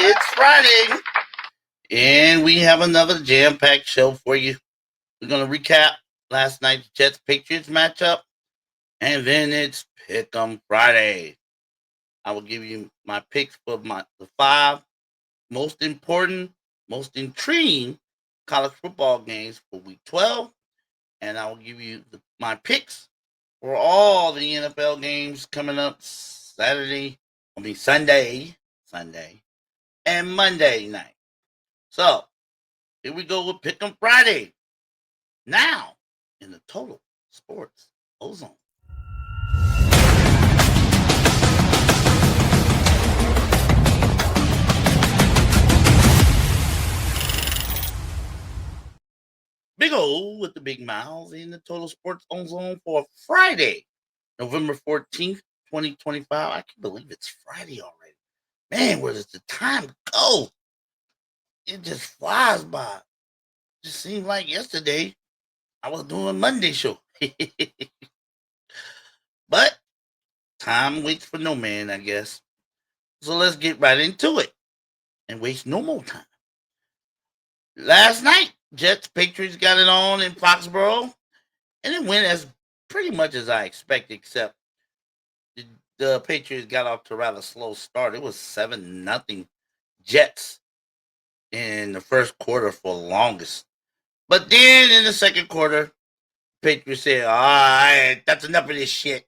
It's Friday, and we have another jam-packed show for you. We're going to recap last night's Jets-Patriots matchup, and then it's Pick'em Friday. I will give you my picks for the 5 most important, most intriguing college football games for Week 12, and I will give you my picks for all the NFL games coming up Sunday, and Monday night. So, here we go with Pick'em Friday. Now, in the Total Sports Ozone. Big O with the big miles in the Total Sports Ozone for Friday, November 14th, 2025. I can't believe it's Friday already. Man, where does the time go? It just flies by. Just seemed like yesterday I was doing a Monday show. But time waits for no man, I guess. So let's get right into it and waste no more time. Last night, Jets Patriots got it on in Foxborough, and it went as pretty much as I expected, except the Patriots got off to a rather slow start. It was 7-0 Jets in the first quarter for the longest. But then in the second quarter, Patriots said, all right, that's enough of this shit.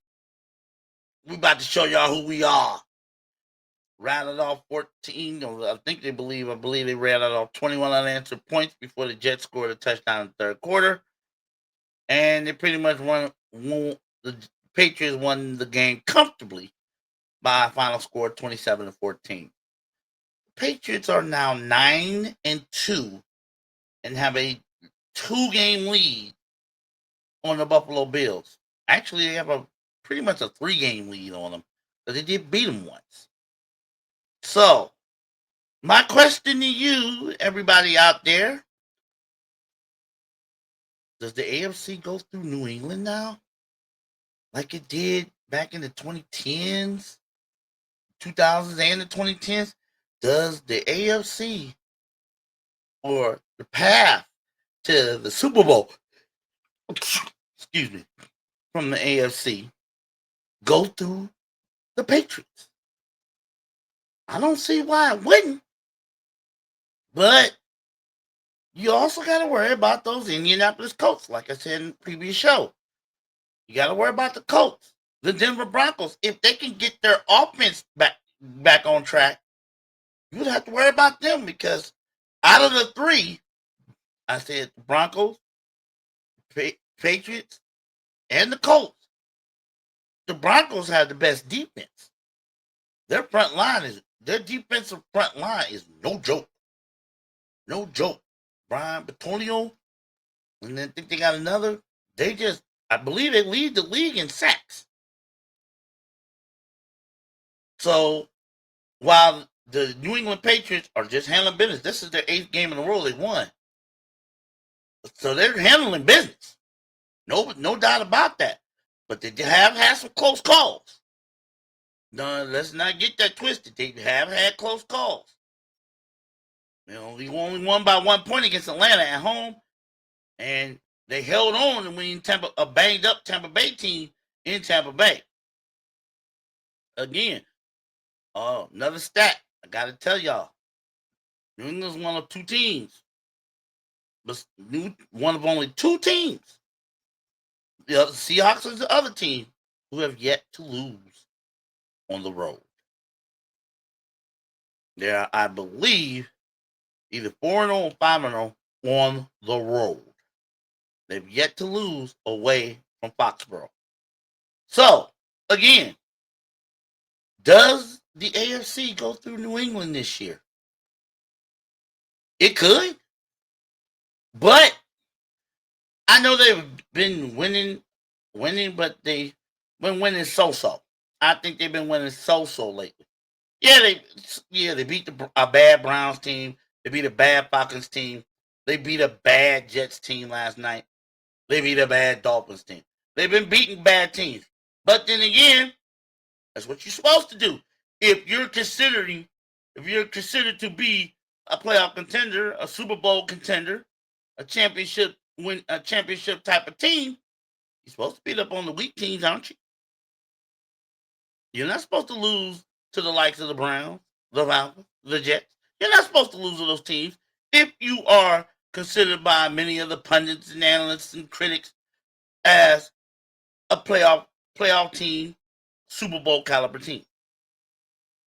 We about to show y'all who we are. Rattled off 14. I believe they rattled off 21 unanswered points before the Jets scored a touchdown in the third quarter. And they pretty much won. The Patriots won the game comfortably by a final score 27-14. The Patriots are now 9-2 and have a 2-game lead on the Buffalo Bills. Actually, they have pretty much a 3-game lead on them, but they did beat them once. So, my question to you, everybody out there, does the AFC go through New England now? Like it did back in the 2010s, 2000s, and the 2010s? Does the AFC or the path to the Super Bowl, excuse me, from the AFC go through the Patriots? I don't see why it wouldn't. But you also got to worry about those Indianapolis Colts, like I said in the previous show. You got to worry about the Colts, the Denver Broncos. If they can get their offense back on track, you would have to worry about them because out of the 3, I said the Broncos, Patriots, and the Colts. The Broncos have the best defense. Their defensive front line is no joke. No joke. Brian Batonio, and then I think they got another. I believe they lead the league in sacks. So while the New England Patriots are just handling business, this is their 8th game in a row they won. So they're handling business. No doubt about that. But they have had some close calls. No, let's not get that twisted. They have had close calls. They only won by 1 point against Atlanta at home, and they held on to win a banged up Tampa Bay team in Tampa Bay. Again, another stat I got to tell y'all: New England's one of 2 teams, but one of only 2 teams. The Seahawks is the other team who have yet to lose on the road. They're, I believe, either 4-0 or 5-0 on the road. They've yet to lose away from Foxborough. So, again, does the AFC go through New England this year? It could. But I know they've been winning, but they've been winning so-so. I think they've been winning so-so lately. Yeah, they beat a bad Browns team. They beat a bad Falcons team. They beat a bad Jets team last night. They beat a bad Dolphins team. They've been beating bad teams. But then again, that's what you're supposed to do. If you're considering if you're considered to be a playoff contender, a Super Bowl contender, a championship type of team, you're supposed to beat up on the weak teams, aren't you? You're not supposed to lose to the likes of the Browns, the Falcons, the Jets. You're not supposed to lose to those teams if you are considered by many of the pundits and analysts and critics as a playoff team, Super Bowl caliber team.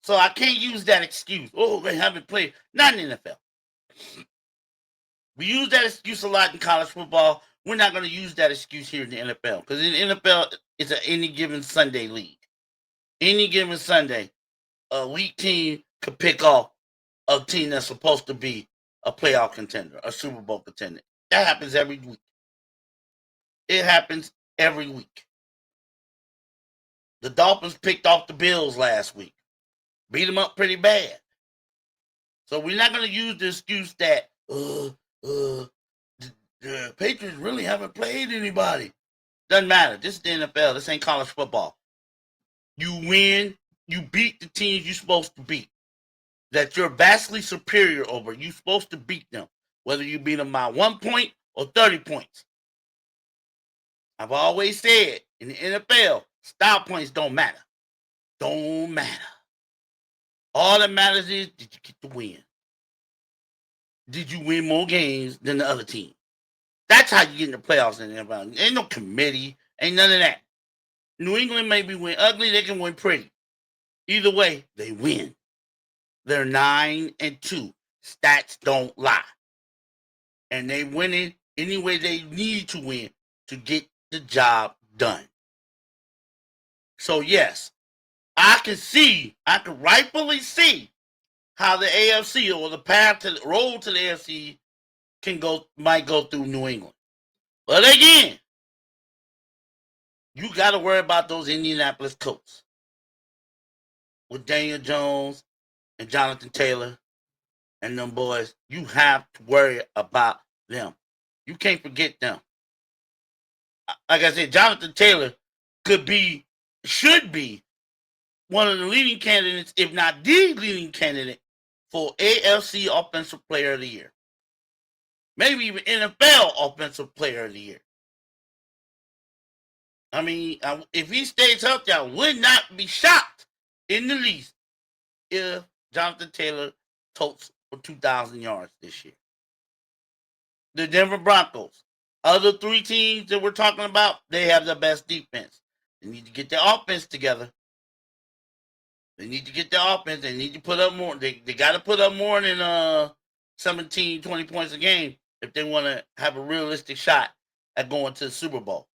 So I can't use that excuse. Oh, they haven't played. Not in the NFL. We use that excuse a lot in college football. We're not going to use that excuse here in the NFL because in the NFL, it's an any given Sunday league. Any given Sunday, a weak team could pick off a team that's supposed to be a playoff contender, a Super Bowl contender. That happens every week. It happens every week. The Dolphins picked off the Bills last week. Beat them up pretty bad. So we're not going to use the excuse that the Patriots really haven't played anybody. Doesn't matter. This is the NFL. This ain't college football. You win. You beat the teams you're supposed to beat. That you're vastly superior over. You're supposed to beat them. Whether you beat them by 1 point or 30 points. I've always said in the NFL, style points don't matter. Don't matter. All that matters is, did you get the win? Did you win more games than the other team? That's how you get in the playoffs in the NFL. Ain't no committee. Ain't none of that. New England maybe win ugly. They can win pretty. Either way, they win. They're 9-2. Stats don't lie. And they winning any way they need to win to get the job done. So yes, I can rightfully see how the AFC or the path to the road to the AFC might go through New England. But again, you got to worry about those Indianapolis Colts with Daniel Jones and Jonathan Taylor and them boys. You have to worry about them. You can't forget them. Like I said, Jonathan Taylor should be one of the leading candidates, if not the leading candidate, for AFC Offensive Player of the Year. Maybe even NFL Offensive Player of the Year. I mean, if he stays healthy, I would not be shocked in the least if Jonathan Taylor totes for 2,000 yards this year. The Denver Broncos. Other three teams that we're talking about, they have the best defense. They need to get their offense together. They need to get their offense. They need to put up more. They got to put up more than 17, 20 points a game if they want to have a realistic shot at going to the Super Bowl.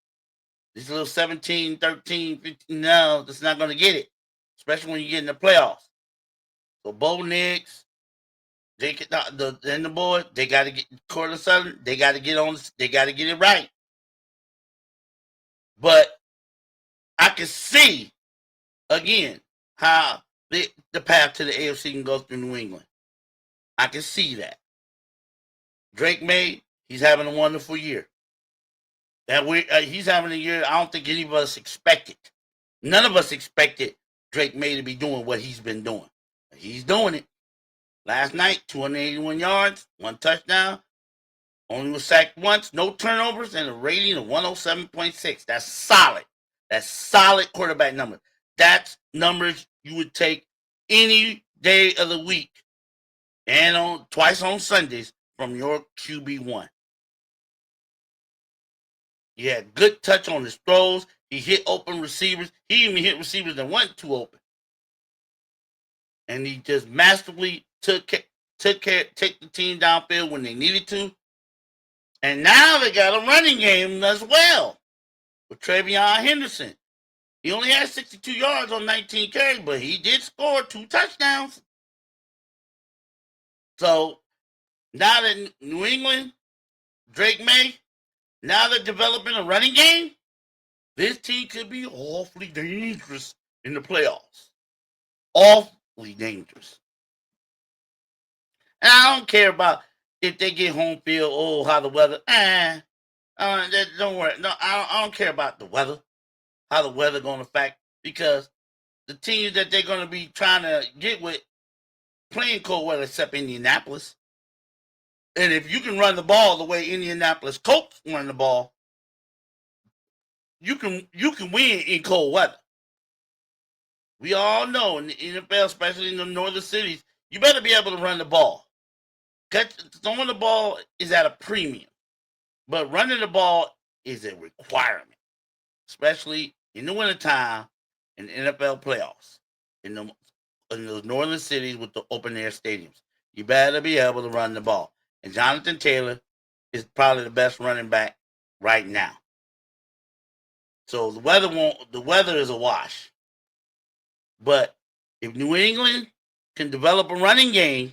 This little 17, 13, 15, no, that's not going to get it, especially when you get in the playoffs. So Bo Nix, the boys, they got to get Cortland Sutton. They got to get on. They got to get it right. But I can see again how the path to the AFC can go through New England. I can see that. Drake May, he's having a wonderful year. He's having a year I don't think any of us expected. None of us expected Drake May to be doing what he's been doing. He's doing it. Last night, 281 yards, 1 touchdown. Only was sacked once, no turnovers, and a rating of 107.6. That's solid. That's solid quarterback number. That's numbers you would take any day of the week and twice on Sundays from your QB1. He had good touch on his throws. He hit open receivers. He even hit receivers that weren't too open. And he just masterfully took the team downfield when they needed to. And now they got a running game as well with Travion Henderson. He only had 62 yards on 19 carries, but he did score 2 touchdowns. So now that New England, Drake May, now they're developing a running game, this team could be awfully dangerous in the playoffs. Awfully dangerous. And I don't care about if they get home field, how the weather. Don't worry. No, I don't care about the weather, how the weather going to affect, because the teams that they're going to be trying to get with, play in cold weather except Indianapolis. And if you can run the ball the way Indianapolis Colts run the ball, you can win in cold weather. We all know in the NFL, especially in the northern cities, you better be able to run the ball. Throwing the ball is at a premium, but running the ball is a requirement, especially in the wintertime in the NFL playoffs in those northern cities with the open air stadiums. You better be able to run the ball. And Jonathan Taylor is probably the best running back right now. So the weather is a wash. But if New England can develop a running game,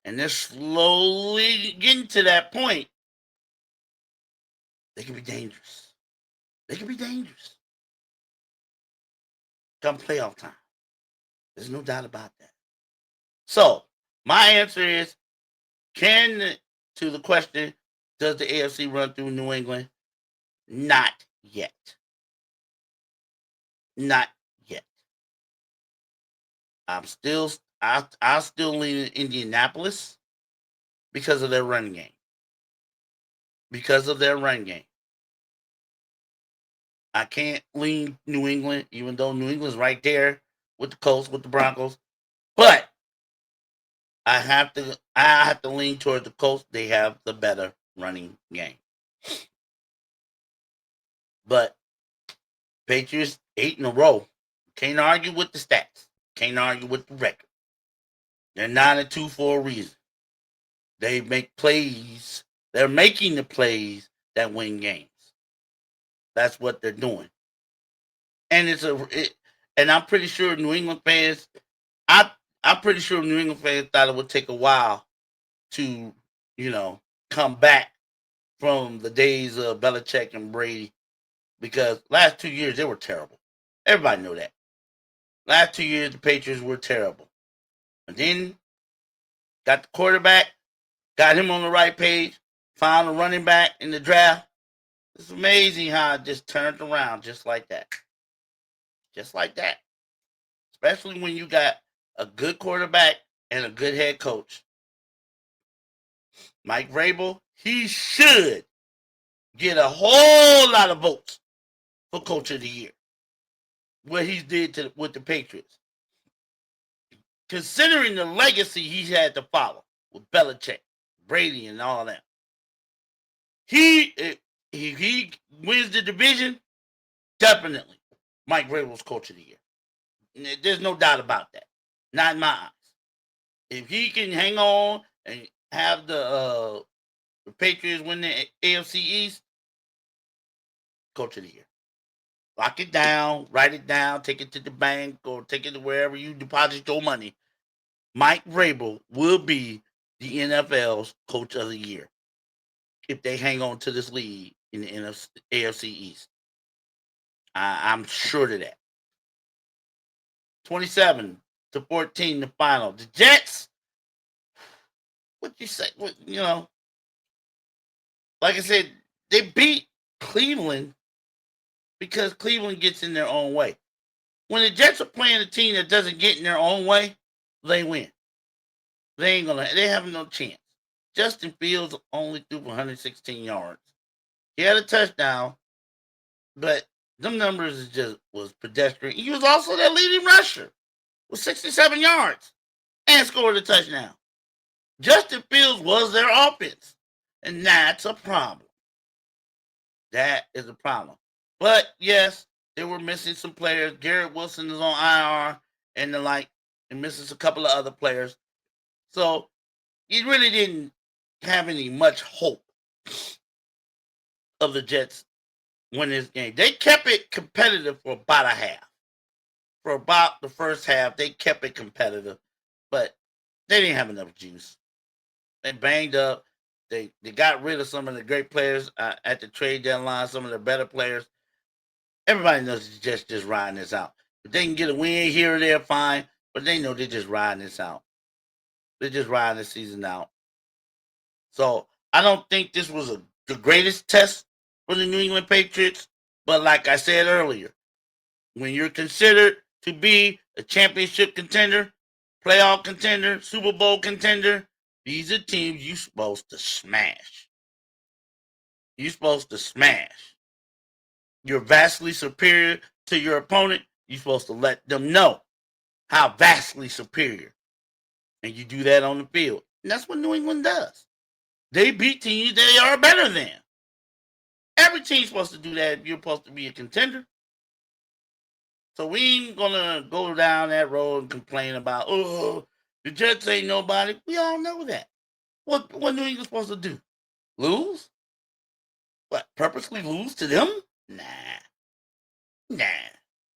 and they're slowly getting to that point, they can be dangerous. They can be dangerous come playoff time. There's no doubt about that. So my answer is, to the question, does the AFC run through New England? Not yet. Not yet. I still lean Indianapolis because of their run game. Because of their run game. I can't lean New England, even though New England's right there with the Colts, with the Broncos. But I have to lean toward the Colts. They have the better running game. But Patriots 8 in a row. Can't argue with the stats. Can't argue with the record. They're 9-2 for a reason. They make plays. They're making the plays that win games. That's what they're doing. And and I'm pretty sure New England fans, I'm pretty sure New England fans thought it would take a while to, come back from the days of Belichick and Brady, because last 2 years they were terrible. Everybody knew that. Last 2 years the Patriots were terrible. And then got the quarterback, got him on the right page, found a running back in the draft. It's amazing how it just turned around just like that. Just like that. Especially when you got a good quarterback and a good head coach. Mike Vrabel, he should get a whole lot of votes for Coach of the Year. What he did with the Patriots. Considering the legacy he's had to follow with Belichick, Brady, and all that. He wins the division, definitely Mike Vrabel's Coach of the Year. There's no doubt about that. Not in my eyes. If he can hang on and have the Patriots win the AFC East, Coach of the Year. Lock it down, write it down, take it to the bank, or take it to wherever you deposit your money. Mike Vrabel will be the NFL's Coach of the Year if they hang on to this lead in the AFC East. I'm sure of that. 27-14, the final. The Jets, what you say? Like I said, they beat Cleveland because Cleveland gets in their own way. When the Jets are playing a team that doesn't get in their own way, they win. They have no chance. Justin Fields only threw for 116 yards. He had a touchdown, but them numbers was pedestrian. He was also their leading rusher with 67 yards and scored a touchdown. Justin Fields was their offense, and that's a problem. That is a problem. But yes, they were missing some players. Garrett Wilson is on IR and the like, and misses a couple of other players. So you really didn't have any much hope of the Jets win this game. They kept it competitive for about a half. For about the first half, they kept it competitive, but they didn't have enough juice. They banged up. They got rid of some of the great players at the trade deadline, some of the better players. Everybody knows the Jets just riding this out. If they can get a win here or there, fine. But they know they're just riding this out. They're just riding the season out. So I don't think this was the greatest test for the New England Patriots. But like I said earlier, when you're considered to be a championship contender, playoff contender, Super Bowl contender. These are teams you're supposed to smash. You're supposed to smash. You're vastly superior to your opponent. You're supposed to let them know how vastly superior. And you do that on the field. And that's what New England does. They beat teams they are better than. Every team's supposed to do that if you're supposed to be a contender. So we ain't gonna go down that road and complain about, oh, the Jets ain't nobody. We all know that. What New England supposed to do? Lose? What, purposely lose to them? Nah.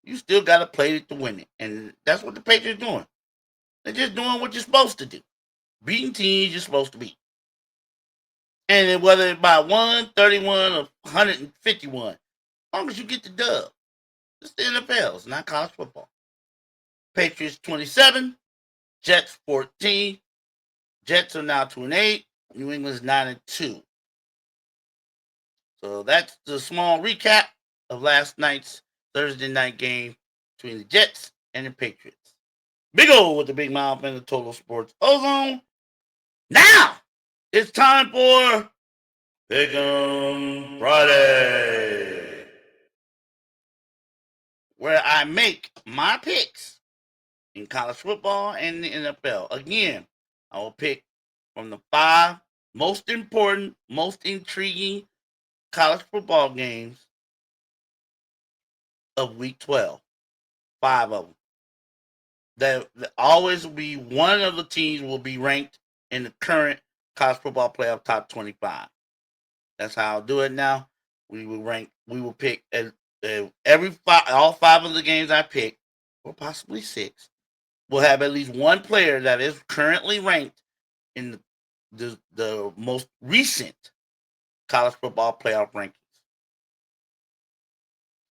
You still gotta play it to win it. And that's what the Patriots doing. They're just doing what you're supposed to do. Beating teams you're supposed to beat. And whether it's by 131 or 151, as long as you get the dub. It's the NFL. It's not college football. Patriots 27, Jets 14. Jets are now 2-8. New England's 9-2. So that's the small recap of last night's Thursday night game between the Jets and the Patriots. Big O with the big mouth and the Total Sports Ozone. Now it's time for Pick'em Friday, where I make my picks in college football and the NFL. Again, I will pick from the 5 most important, most intriguing college football games of week 12. 5 of them. That always will be one of the teams will be ranked in the current college football playoff top 25. That's how I'll do it now. We will pick all 5 of the games I pick, or possibly 6, will have at least one player that is currently ranked in the most recent college football playoff rankings.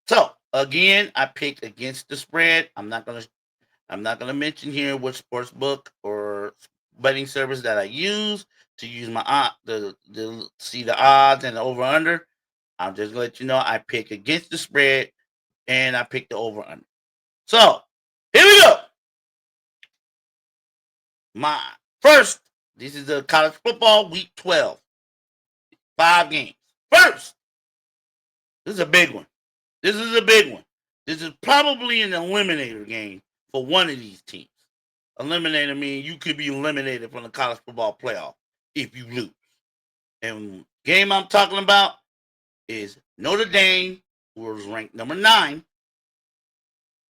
So again, I picked against the spread. I'm not gonna mention here which sports book or betting service that I use to use my to see the odds and the over under. I'll just let you know I pick against the spread and I pick the over under. So here we go. My first, this is the college football week 12. 5 games. First, this is a big one. This is probably an eliminator game for one of these teams. Eliminator means you could be eliminated from the college football playoff if you lose. And game I'm talking about is Notre Dame, who was ranked number 9,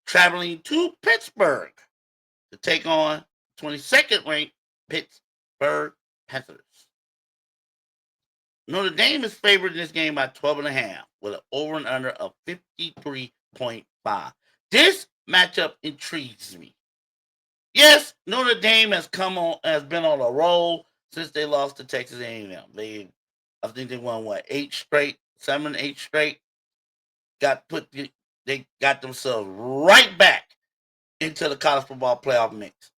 traveling to Pittsburgh to take on 22nd ranked Pittsburgh Panthers. Notre Dame is favored in this game by 12.5 with an over and under of 53.5. This matchup intrigues me. Yes, Notre Dame has been on a roll since they lost to Texas A&M. I think they won 8 straight, 8 straight. They got themselves right back into the college football playoff mix.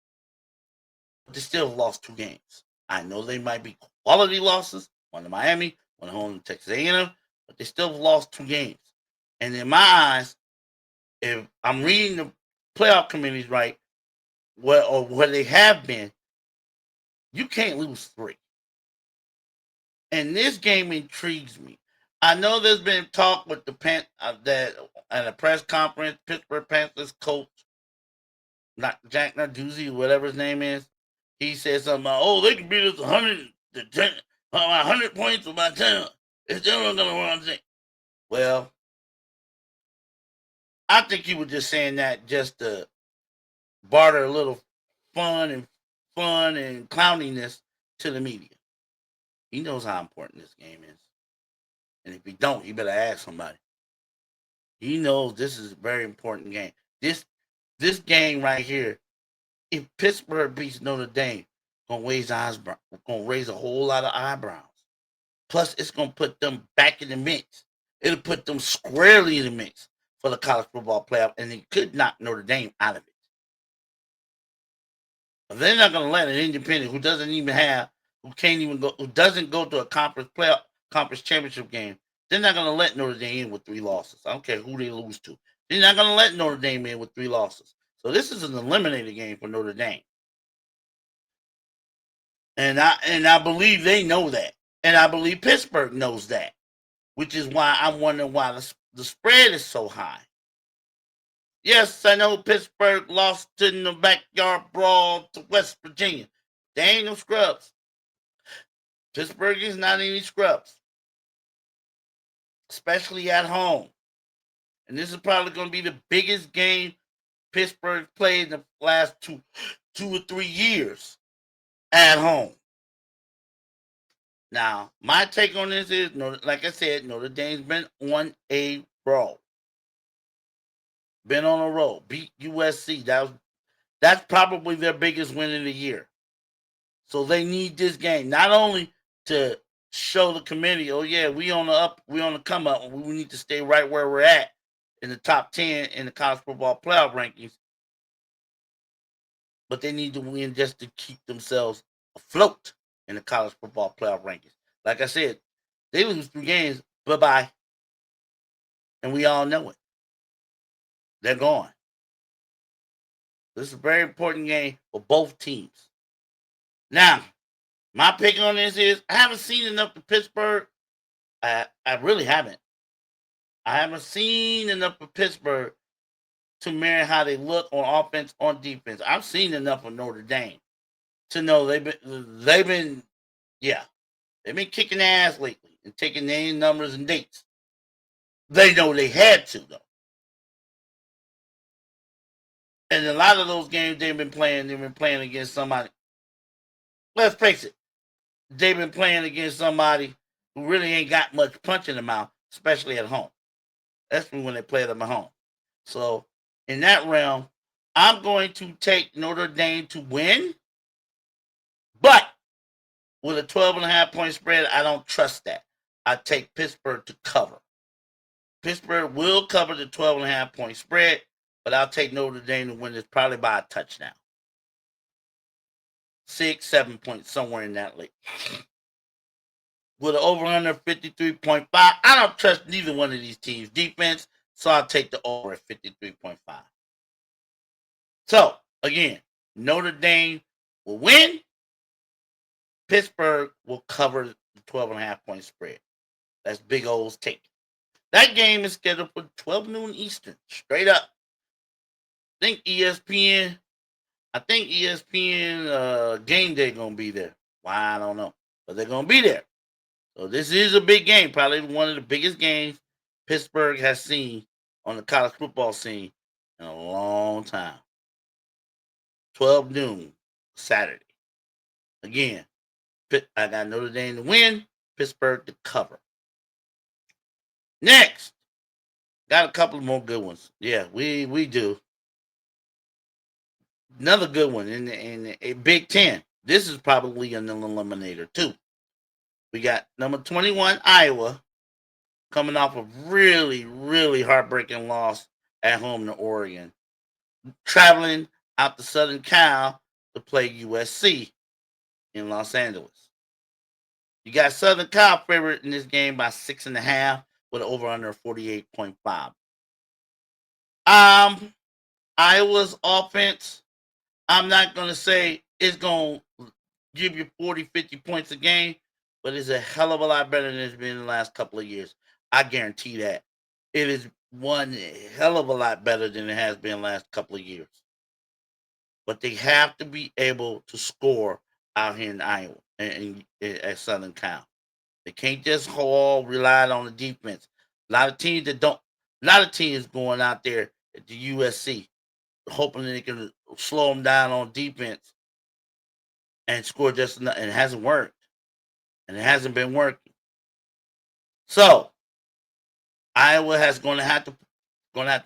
But they still lost 2 games. I know they might be quality losses, one to Miami, one at home to Texas A&M, but they still lost 2 games. And in my eyes, if I'm reading the playoff committees right, where they have been, you can't lose 3. And this game intrigues me. I know there's been talk with that at a press conference, Pittsburgh Panthers coach, not Jack Narduzzi, whatever his name is. He said something about, they can beat us 100 points or by 10. It's still not going to run. Well, I think he was just saying that just to barter a little fun and clowniness to the media. He knows how important this game is. And if he don't, he better ask somebody. He knows this is a very important game. This game right here, if Pittsburgh beats Notre Dame, gonna raise a whole lot of eyebrows. Plus, it's gonna put them back in the mix. It'll put them squarely in the mix for the college football playoff, and they could knock Notre Dame out of it. But they're not gonna let an independent who doesn't go to a conference championship game. They're not gonna let Notre Dame in with 3 losses. I don't care who they lose to. They're not gonna let Notre Dame in with 3 losses. So this is an eliminated game for Notre Dame. And I believe they know that, and I believe Pittsburgh knows that, which is why I'm wondering why the spread is so high. Yes, I know Pittsburgh lost in the backyard brawl to West Virginia. They ain't no scrubs. Pittsburgh is not any scrubs, especially at home. And this is probably going to be the biggest game Pittsburgh played in the last two or 3 years at home. Now, my take on this is, like I said, Notre Dame's been on a roll. Been on a roll. Beat USC. That's probably their biggest win of the year. So they need this game not only to show the committee, oh yeah, we on the come up, and we need to stay right where we're at in the top 10 in the college football playoff rankings, but they need to win just to keep themselves afloat in the college football playoff rankings. Like I said, they lose 3 games, bye-bye. And we all know it. They're gone. This is a very important game for both teams. Now, my pick on this is I haven't seen enough of Pittsburgh. I really haven't. I haven't seen enough of Pittsburgh to mirror how they look on offense, on defense. I've seen enough of Notre Dame to know they've been kicking ass lately and taking name, numbers, and dates. They know they had to though. And a lot of those games they've been playing against somebody. Let's face it, they've been playing against somebody who really ain't got much punch in the mouth, especially at home. That's when they play them at home. So in that realm, I'm going to take Notre Dame to win, but with a 12.5 point spread, I don't trust that. I take Pittsburgh to cover. Pittsburgh will cover the 12.5 point spread, but I'll take Notre Dame to win this probably by a touchdown. 6, 7 points, somewhere in that league. With an over-under 53.5, I don't trust neither one of these teams' defense, so I'll take the over at 53.5. So, again, Notre Dame will win. Pittsburgh will cover the 12.5 point spread. That's Big O's take. That game is scheduled for 12 noon Eastern, straight up. I think ESPN Game Day going to be there. Why, I don't know. But they're going to be there. So this is a big game, probably one of the biggest games Pittsburgh has seen on the college football scene in a long time. 12 noon, Saturday. Again, I got Notre Dame to win, Pittsburgh to cover. Next, got a couple more good ones. Yeah, we do. Another good one in a Big Ten. This is probably an eliminator too. We got number 21 Iowa coming off a really, really heartbreaking loss at home to Oregon, traveling out to Southern Cal to play USC in Los Angeles. You got Southern Cal favorite in this game by 6.5 with an over under 48.5. Iowa's offense, I'm not going to say it's going to give you 40, 50 points a game, but it's a hell of a lot better than it's been in the last couple of years. I guarantee that. It is one hell of a lot better than it has been the last couple of years. But they have to be able to score out here in Iowa and at Southern Cal. They can't just all rely on the defense. A lot of teams going out there at the USC hoping they can slow them down on defense and score just enough, and it hasn't worked. And it hasn't been working. So Iowa has going to have to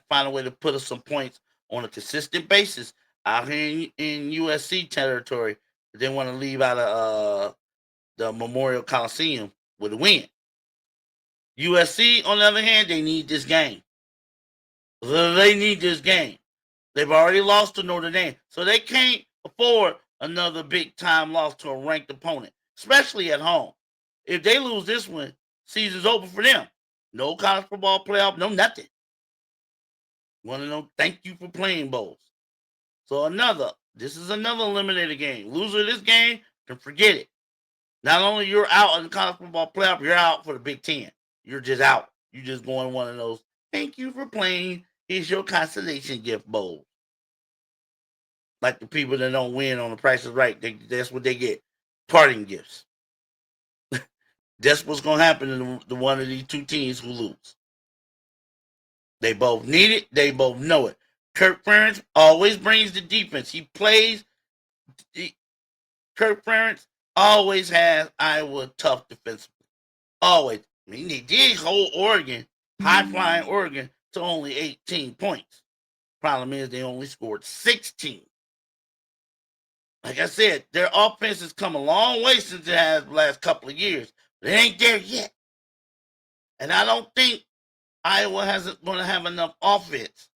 find a way to put us some points on a consistent basis out here in USC territory. They want to leave out of the Memorial Coliseum with a win. USC, on the other hand, they need this game. They need this game. They've already lost to Notre Dame, so they can't afford another big time loss to a ranked opponent, especially at home. If they lose this one, season's over for them. No college football playoff, no nothing. Want to know? Thank you for playing bowls. So this is another eliminated game. Loser of this game then forget it. Not only you're out in the college football playoff, you're out for the Big Ten. You're just out. You just going one of those. Thank you for playing. Here's your consolation gift bowl. Like the people that don't win on the Price is Right, that's what they get. Parting gifts. That's what's gonna happen to the one of these two teams who lose. They both need it. They both know it. Kirk Ferentz always brings the defense. He plays. Kirk Ferentz always has Iowa tough defensively. Always. I mean, they did hold Oregon, high flying Oregon, to only 18 points. Problem is, they only scored 16. Like I said, their offense has come a long way since it has the last couple of years, but it ain't there yet. And I don't think Iowa hasn't going to have enough offense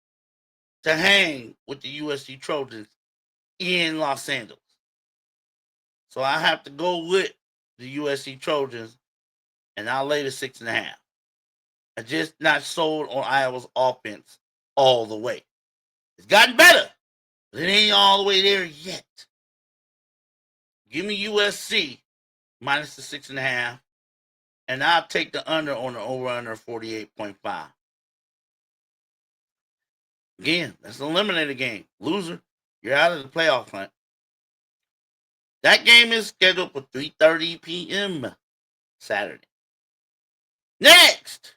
to hang with the USC Trojans in Los Angeles. So I have to go with the USC Trojans, and I'll lay the 6.5. I'm just not sold on Iowa's offense all the way. It's gotten better, but it ain't all the way there yet. Give me USC minus the 6.5, and I'll take the under on the over-under 48.5. Again, that's an eliminator game. Loser, you're out of the playoff hunt. That game is scheduled for 3:30 p.m. Saturday. Next,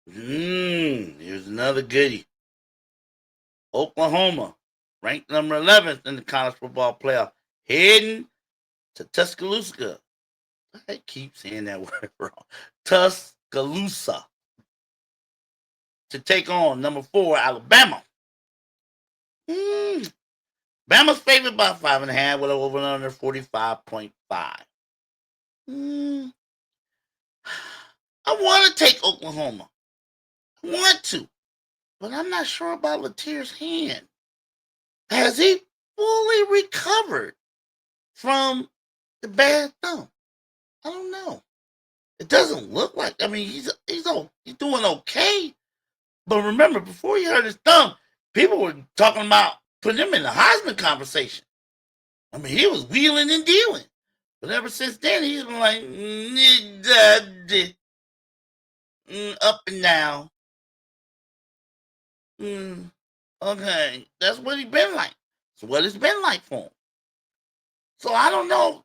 here's another goodie. Oklahoma, ranked number 11th in the college football playoff, heading to Tuscaloosa. I keep saying that word wrong. Tuscaloosa. To take on number 4, Alabama. Bama's favored by 5.5 with an over under 45.5. I want to take Oklahoma. I want to. But I'm not sure about Latir's hand. Has he fully recovered from the bad thumb? I don't know. It doesn't look like. I mean, he's doing okay. But remember, before he hurt his thumb, people were talking about putting him in the Heisman conversation. I mean, he was wheeling and dealing. But ever since then, he's been like up and down. Okay, that's what he's been like. That's what it's been like for him. So I don't know.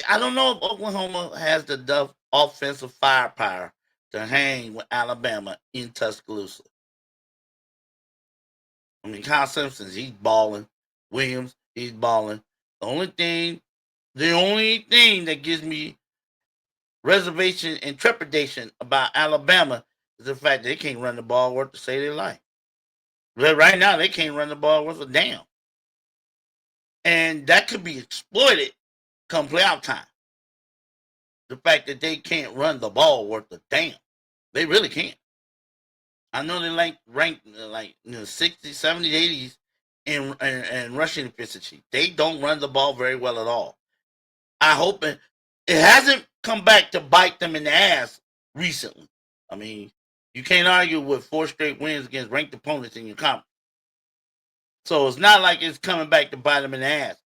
I don't know if Oklahoma has the offensive firepower to hang with Alabama in Tuscaloosa. I mean, Kyle Simpson, he's balling. Williams, he's balling. The only thing that gives me reservation and trepidation about Alabama is the fact that they can't run the ball worth to save their life. But right now, they can't run the ball worth a damn. And that could be exploited come playoff time. The fact that they can't run the ball worth a damn. They really can't. I know they ranked like 60s, 70s, 80s in rushing efficiency. They don't run the ball very well at all. I hope it hasn't come back to bite them in the ass recently. I mean, you can't argue with 4 straight wins against ranked opponents in your conference. So it's not like it's coming back to bite them in the ass.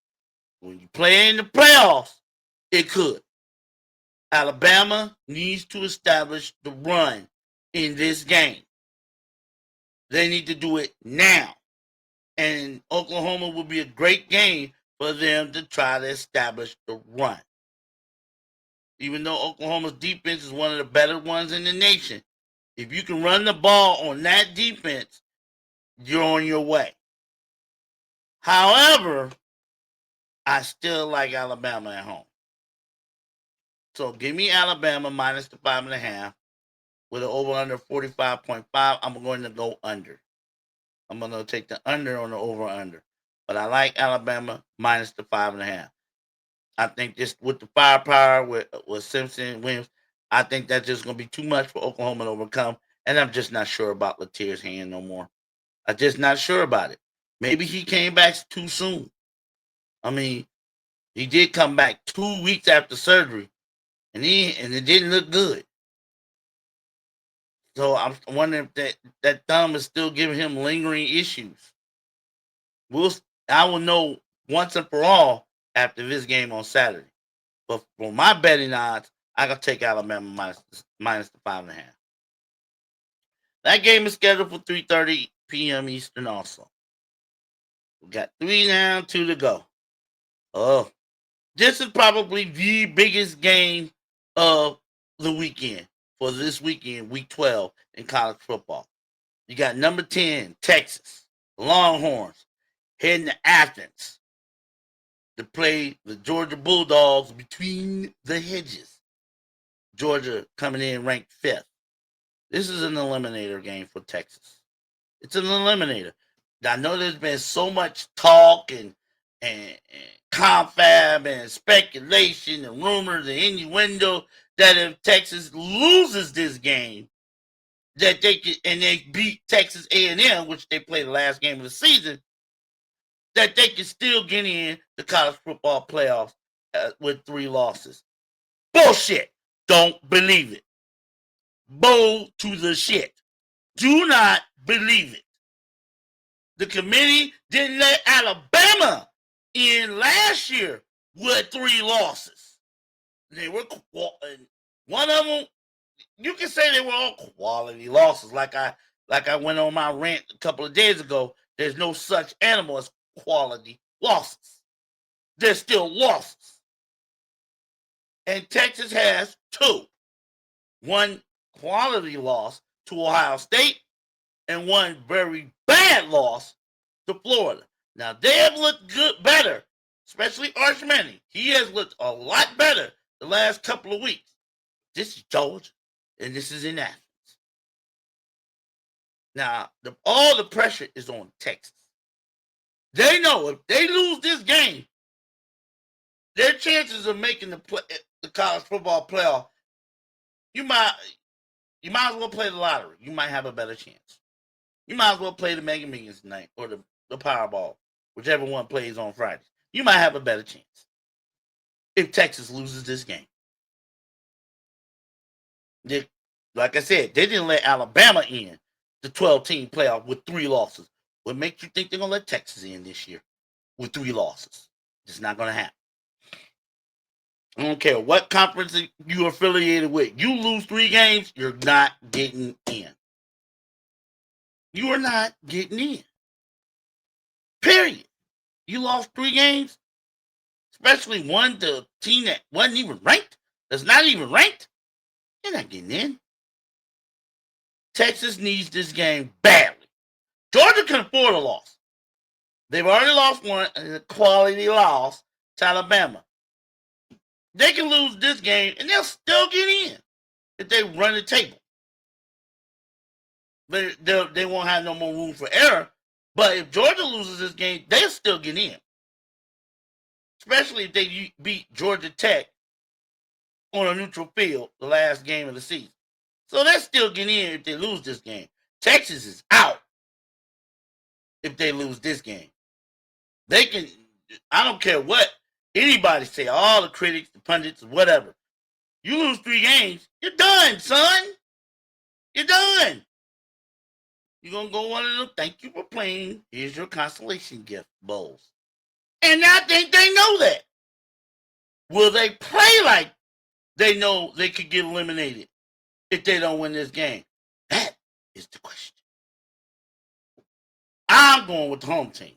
When you play in the playoffs, it could. Alabama needs to establish the run in this game. They need to do it now. And Oklahoma will be a great game for them to try to establish the run. Even though Oklahoma's defense is one of the better ones in the nation, if you can run the ball on that defense, you're on your way. However, I still like Alabama at home. So give me Alabama minus the 5.5 with an over under 45.5. I'm going to go under. I'm going to take the under on the over under. But I like Alabama minus the 5.5. I think just with the firepower with Simpson and Williams, I think that's just going to be too much for Oklahoma to overcome. And I'm just not sure about Latir's hand no more. I'm just not sure about it. Maybe he came back too soon. I mean, he did come back 2 weeks after surgery, and it didn't look good. So I'm wondering if that thumb is still giving him lingering issues. I will know once and for all after this game on Saturday. But for my betting odds, I can take Alabama minus the 5.5. That game is scheduled for 3:30 p.m. Eastern also. We got 3 now, 2 to go. Oh, this is probably the biggest game of the weekend for this weekend, week 12 in college football. You got number 10, Texas, Longhorns, heading to Athens to play the Georgia Bulldogs between the hedges. Georgia coming in ranked 5th. This is an eliminator game for Texas. It's an eliminator. I know there's been so much talk and confab and speculation and rumors and innuendo that if Texas loses this game, that they could, and they beat Texas A&M, which they played the last game of the season, that they can still get in the college football playoffs with 3 losses. Bullshit. Don't believe it. Bow to the shit. Do not believe it. The committee didn't let Alabama in last year with 3 losses. They were one of them. You can say they were all quality losses. Like I went on my rant a couple of days ago. There's no such animal as quality losses. They're still losses. And Texas has 2. One quality loss to Ohio State and one very bad loss to Florida. Now, they have looked better, especially Arch Manning. He has looked a lot better the last couple of weeks. This is Georgia, and this is in Athens. Now, all the pressure is on Texas. They know if they lose this game, their chances of making the college football playoff, you might as well play the lottery. You might have a better chance. You might as well play the Mega Millions tonight or the Powerball, whichever one plays on Friday. You might have a better chance if Texas loses this game. Like I said, they didn't let Alabama in the 12-team playoff with 3 losses. What makes you think they're going to let Texas in this year with 3 losses? It's not going to happen. I don't care what conference you're affiliated with. You lose 3 games, you're not getting in. You are not getting in. Period. You lost 3 games, especially one to a team that wasn't even ranked, that's not even ranked. You're not getting in. Texas needs this game badly. Georgia can afford a loss. They've already lost one, a quality loss to Alabama. They can lose this game, and they'll still get in if they run the table. But they won't have no more room for error. But if Georgia loses this game, they'll still get in. Especially if they beat Georgia Tech on a neutral field the last game of the season. So they'll still get in if they lose this game. Texas is out if they lose this game. They can, I don't care what anybody say, all the critics, the pundits, whatever. You lose 3 games, you're done, son. You're done. You're going to go one of them, thank you for playing, here's your consolation gift bowls. And I think they know that. Will they play like they know they could get eliminated if they don't win this game? That is the question. I'm going with the home team.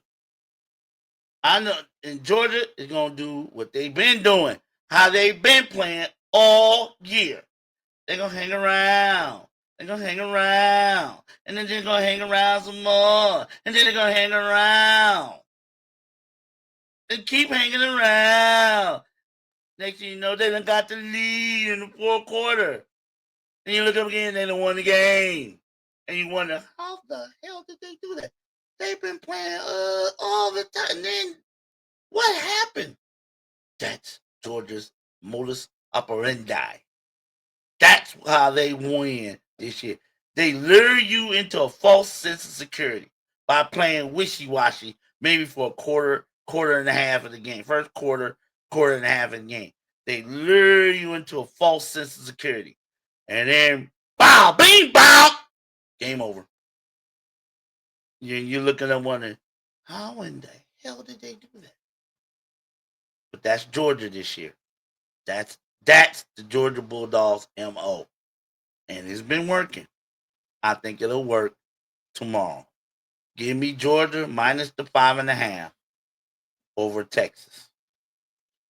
I know, and Georgia is going to do what they've been doing, how they've been playing all year. They're going to hang around. They're going to hang around. And then they're going to hang around some more. And then they're going to hang around. And keep hanging around. Next thing you know, they done got the lead in the 4th quarter. And you look up again, they done won the game. And you wonder, how the hell did they do that? They've been playing all the time. And then what happened? That's Georgia's modus operandi. That's how they win this year. They lure you into a false sense of security by playing wishy-washy, maybe for a quarter and a half of the game. First quarter and a half of the game. They lure you into a false sense of security. And then, bow, bing, bow, game over. You're looking at wondering, how in the hell did they do that? But that's Georgia this year. That's the Georgia Bulldogs MO. And it's been working. I think it'll work tomorrow. Give me Georgia minus the 5.5 over Texas.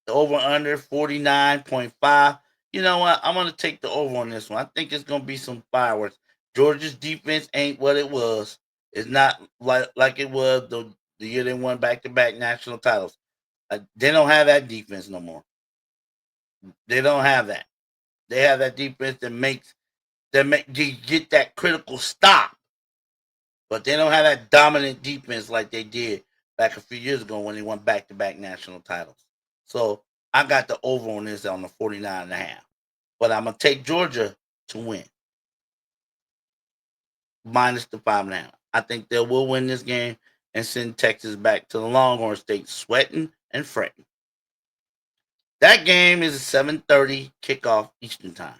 The over under 49.5. You know what? I'm gonna take the over on this one. I think it's gonna be some fireworks. Georgia's defense ain't what it was. It's not like it was the year they won back to back national titles. They don't have that defense no more. They don't have that. They have that defense that make you get that critical stop, but they don't have that dominant defense like they did back a few years ago when they won back to back national titles. So I got the over on this on the 49.5. But I'm gonna take Georgia to win. Minus the 5.5. I think they will win this game and send Texas back to the Longhorn State sweating and fretting. That game is a 7:30 kickoff Eastern time.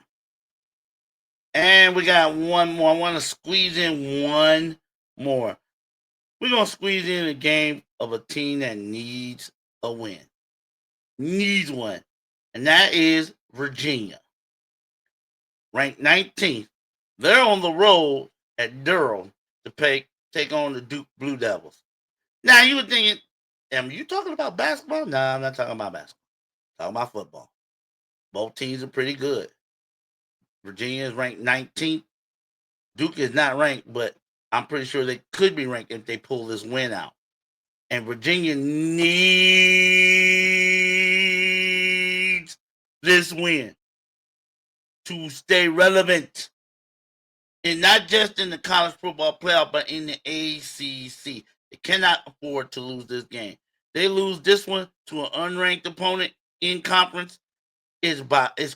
And we got one more. I want to squeeze in one more. We're going to squeeze in a game of a team that needs a win. Needs one. And that is Virginia. Ranked 19th. They're on the road at Durham to take on the Duke Blue Devils. Now, you were thinking, am you talking about basketball? No, I'm not talking about basketball. I'm talking about football. Both teams are pretty good. Virginia is ranked 19th. Duke is not ranked, but I'm pretty sure they could be ranked if they pull this win out. And Virginia needs this win to stay relevant. And not just in the college football playoff, but in the ACC. They cannot afford to lose this game. They lose this one to an unranked opponent in conference, it's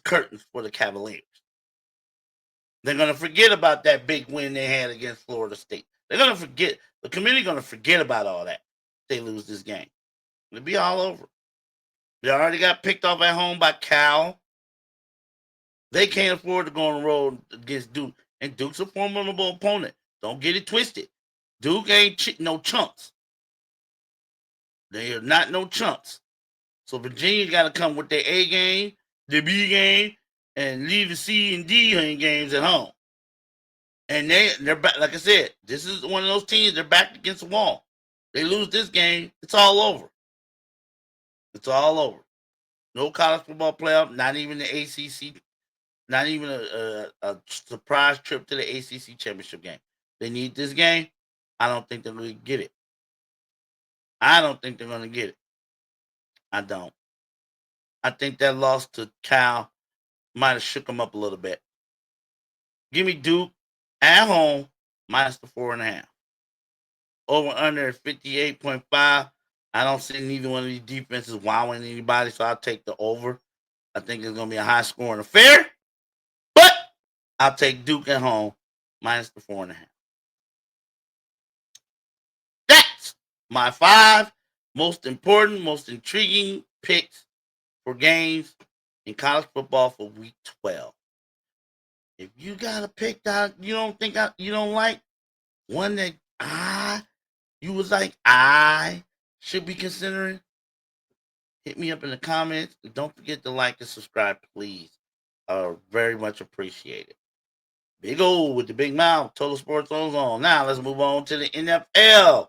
curtains for the Cavaliers. They're going to forget about that big win they had against Florida State. They're going to forget. The community going to forget about all that if they lose this game. It'll be all over. They already got picked off at home by Cal. They can't afford to go on the road against Duke. And Duke's a formidable opponent. Don't get it twisted. Duke ain't no chumps. They are not no chumps. So Virginia got to come with their A game, the B game, and leave the C and D games at home. And they're back. Like I said, this is one of those teams. They're back against the wall. They lose this game, it's all over. It's all over. No college football playoff. Not even the ACC. Not even a surprise trip to the ACC championship game. They need this game. I don't think they're going to get it. I don't think they're going to get it. I don't. I think that loss to Cal might have shook them up a little bit. Give me Duke at home minus the 4.5. Over under 58.5. I don't see neither one of these defenses wowing anybody, so I'll take the over. I think it's going to be a high scoring affair. But I'll take Duke at home minus the 4.5. That's my 5 most important, most intriguing picks for games in college football for week 12. If you got a pick that you don't like, one that you was like I should be considering, hit me up in the comments. And don't forget to like and subscribe, please. Very much appreciate it. Big O with the big mouth. Total Sports on. Now let's move on to the NFL.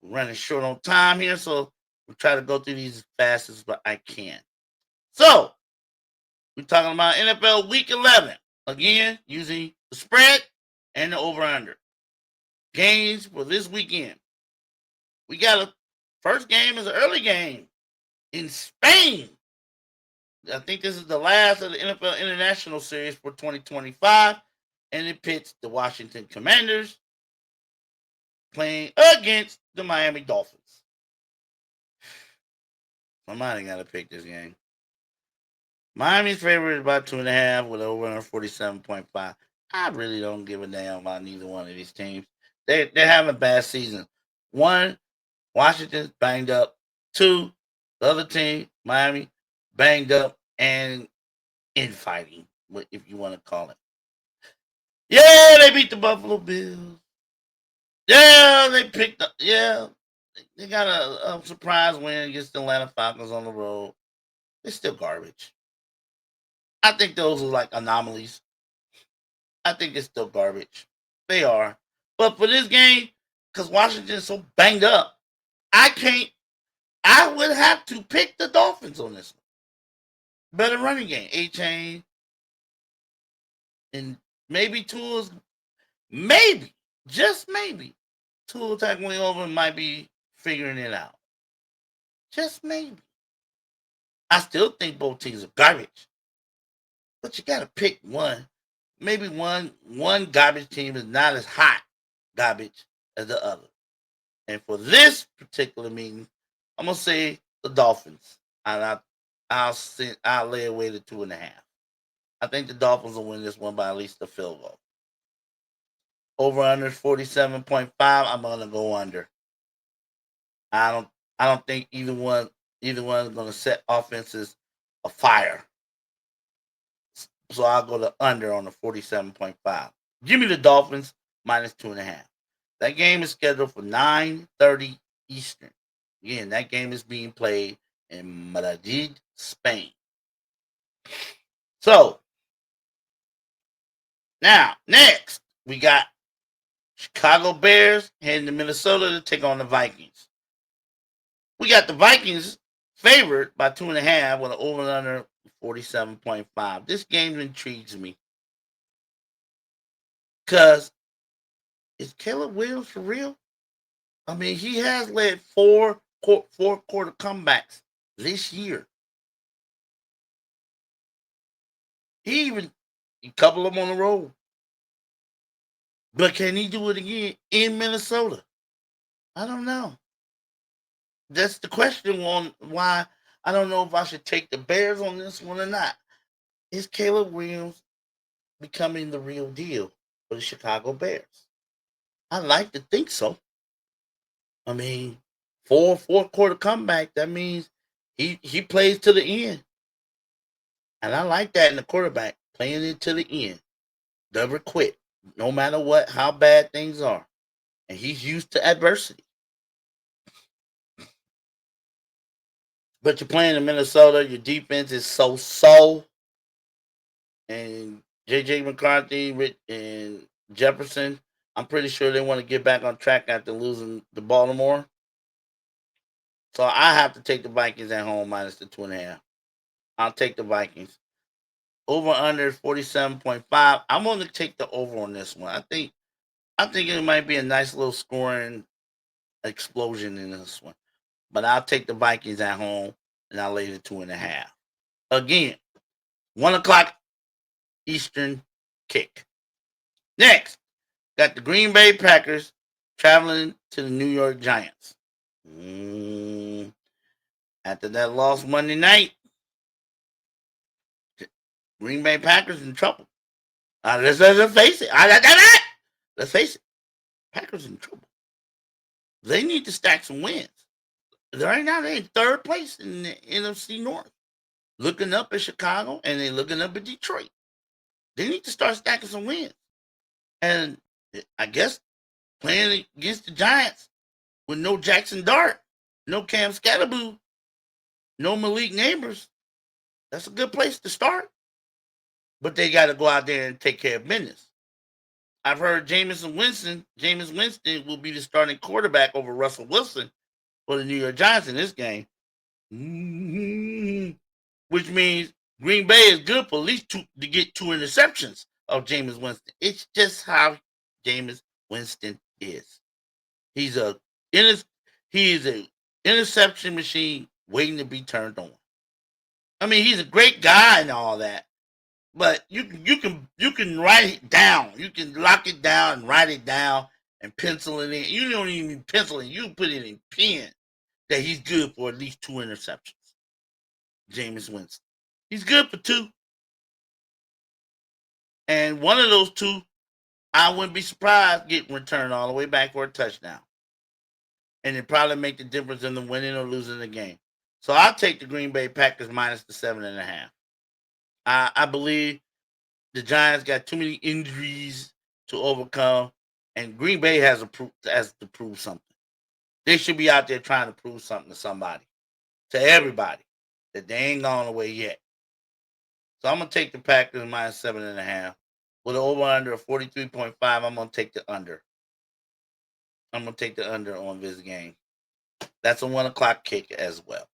We're running short on time here, so we'll try to go through these as fast as I can. So we're talking about NFL Week 11. Again, using the spread and the over-under. Games for this weekend. We got a first game is an early game in Spain. I think this is the last of the NFL International Series for 2025. And it pits the Washington Commanders playing against the Miami Dolphins. Somebody got to pick this game. Miami's favorite is about 2.5 with over 47.5. I really don't give a damn about neither one of these teams. They're having a bad season. One, Washington's banged up. Two, the other team, Miami, banged up and infighting, if you want to call it. Yeah, they beat the Buffalo Bills. Yeah, they picked up. Yeah, they got a surprise win against the Atlanta Falcons on the road. It's still garbage. I think those are like anomalies. I think it's still garbage. They are. But for this game, because Washington's so banged up, I can't. I would have to pick the Dolphins on this one. Better running game. A Chain and maybe Tools. Maybe. Just maybe. Tool tackling over might be figuring it out. Just maybe. I still think both teams are garbage. But you gotta pick one. Maybe one garbage team is not as hot garbage as the other. And for this particular meeting, I'm gonna say the Dolphins. And I'll lay away to 2.5. I think the Dolphins will win this one by at least a field goal. Over under 47.5. I'm gonna go under. I don't I don't think either one is gonna set offenses afire. So I'll go to under on the 47.5. Give me the Dolphins minus 2.5. That game is scheduled for 9:30 Eastern. Again, that game is being played in Madrid, Spain. So now next we got Chicago Bears heading to Minnesota to take on the Vikings. We got the Vikings favored by 2.5 with an over and under 47.5. This game intrigues me because is Caleb Williams for real? I mean, he has led four quarter comebacks this year. He couple them on the road. But can he do it again in Minnesota? I don't know. That's the question on why I don't know if I should take the Bears on this one or not. Is Caleb Williams becoming the real deal for the Chicago Bears? I like to think so. I mean, four quarter comeback, that means he plays to the end. And I like that in the quarterback, playing it to the end. Never quit, no matter what, how bad things are. And he's used to adversity. But you're playing in Minnesota, your defense is so. And J.J. McCarthy and Jefferson, I'm pretty sure they want to get back on track after losing to Baltimore. So I have to take the Vikings at home minus the 2.5. I'll take the Vikings. Over under 47.5. I'm going to take the over on this one. I think it might be a nice little scoring explosion in this one. But I'll take the Vikings at home and I'll lay the 2.5. Again, 1 o'clock Eastern kick. Next, got the Green Bay Packers traveling to the New York Giants. After that loss Monday night, Green Bay Packers in trouble. Let's face it. Let's face it. Packers in trouble. They need to stack some wins. Right now, they're in third place in the NFC North. Looking up at Chicago and they're looking up at Detroit. They need to start stacking some wins. And I guess playing against the Giants with no Jackson Dart, no Cam Scatterboo, no Malik Neighbors, that's a good place to start. But they got to go out there and take care of business. I've heard Jameis Winston will be the starting quarterback over Russell Wilson for the New York Giants in this game. Which means Green Bay is good for at least to get 2 interceptions of Jameis Winston. It's just how Jameis Winston is. He's a interception machine waiting to be turned on. I mean, he's a great guy and all that, but you can write it down. You can lock it down and write it down and pencil it in. You don't even pencil it. You put it in pen that he's good for at least 2 interceptions. Jameis Winston. He's good for 2. And one of those 2, I wouldn't be surprised getting returned all the way back for a touchdown. And it probably make the difference in the winning or losing the game. So I'll take the Green Bay Packers minus the 7.5. I believe the Giants got too many injuries to overcome, and Green Bay has to prove something. They should be out there trying to prove something to somebody, to everybody. that they ain't gone away yet. So I'm gonna take the Packers minus 7.5. With an over under of 43.5, I'm gonna take the under. I'm gonna take the under on this game. That's a 1 o'clock kick as well.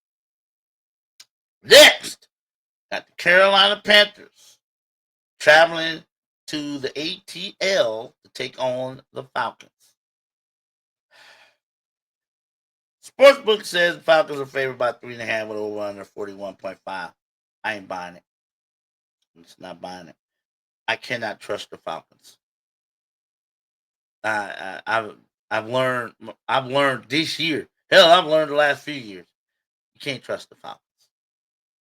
Next, got the Carolina Panthers traveling to the ATL to take on the Falcons. Sportsbook says the Falcons are favored by 3.5 with over under 41.5. I ain't buying it. I'm just not buying it. I cannot trust the Falcons. I've learned this year. Hell, I've learned the last few years. You can't trust the Falcons.